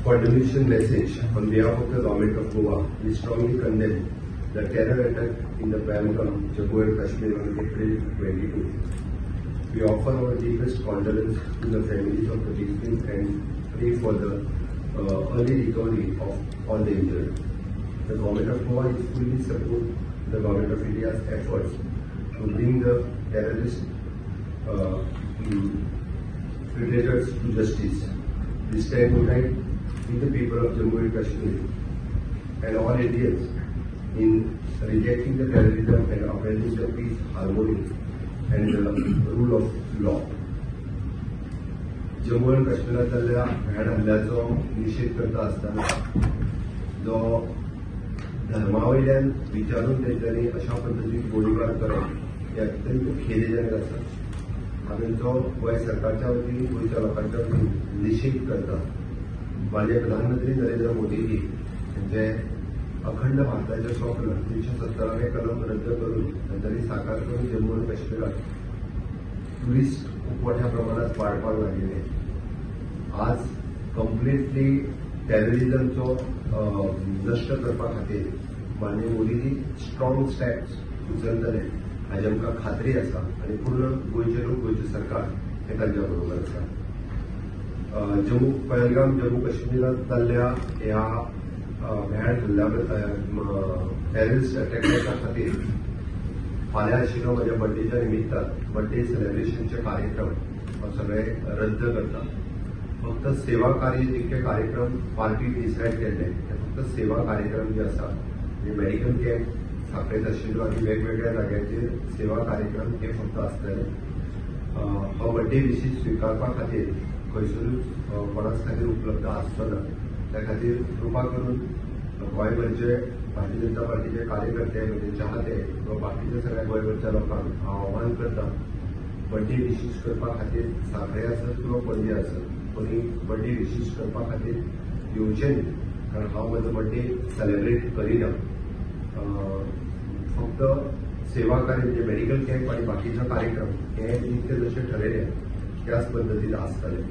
condemnation message on behalf of the government of Goa. We strongly condemn the terror attack in the Pahalgam, Jammu and Kashmir on April 22. We offer our deepest condolence to the families of the victims and pray for the early recovery of all the injured. The government of Goa is fully support the government of India's efforts to bring the terrorist predators to justice. We stand united with the people of Jammu and Kashmir and all Indians in rejecting the terrorism and upholding the peace, harmony and the rule of law. Jammu आणि काश्मीरातल्या भ्याड हल्ल्याचो निषेध करता आसतना जो धर्मावयल्यान विचारून तेंच्यांनी अशा पद्दतीन गोळीबार करप हे अत्यंत खेदजनक आसा. हांवें जो गोंय सरकारच्या वतीन गोंयच्या लोकांच्या वतीन निषेध करता. माननीय प्रधानमंत्री नरेंद्र मोदीजी जे अखंड भारताचे स्वप्न 370वें कलम रद्द करून तांच्यांनी साकार करून जम्मू आणि काश्मीरात टुरिस्ट खूप मोठ्या प्रमाणात वाडपाक लागले. आज कम्प्लिटली टेररिझमचो नष्ट करपा खातीर माननीय मोदीजी स्ट्रॉंग स्टेप्स उचलतले हाची आमकां खात्री आसा आनी पूर्ण गोंयचे लोक गोंयचे सरकार हे तांच्या बरोबर आसा. पहलगाम जम्मू काश्मीरात जाल्ल्या ह्या भ्याड हल्ल्या टेररिस्ट अटॅकाच्या खातीर फाल्यां आशिल्लो म्हज्या बर्थडेच्या निमित्तान बर्थडे सेलिब्रेशनचे कार्यक्रम सगळे रद्द करता. फक्त सेवा कार्य जितके कार्यक्रम पार्टी डिसायड केल्ले ते फक्त सेवा कार्यक्रम जे आसा म्हणजे मेडिकल कॅम्प साखळेत आशिल्लो आनी वेगवेगळ्या जाग्यांचेर सेवा कार्यक्रम हे फक्त आसतले. हो बर्थडे विशीश स्विकारपा खातीर खंयसरूच कोणाच खातीर उपलब्ध आसचो ना. त्या खातीर कृपा करून गोंयभरचे भारतीय जनता पार्टीचे कार्यकर्ते म्हणजे चाहते व बाकीच्या सगळ्या गोंयभरच्या लोकांक हांव आव्हान करता बर्थडे विशीश करपा खातीर साखळे आसत किंवा पणजे आसत कोणी बर्थडे विशीश करपा खातीर येवचें न्ही. कारण हांव म्हजो बर्थडे सेलिब्रेट करिना. फक्त सेवा कार्य म्हणजे मेडिकल कॅम्प आनी बाकीचे कार्यक्रम हे नित्य जशे ठरयले त्याच पद्दतीन आसतले.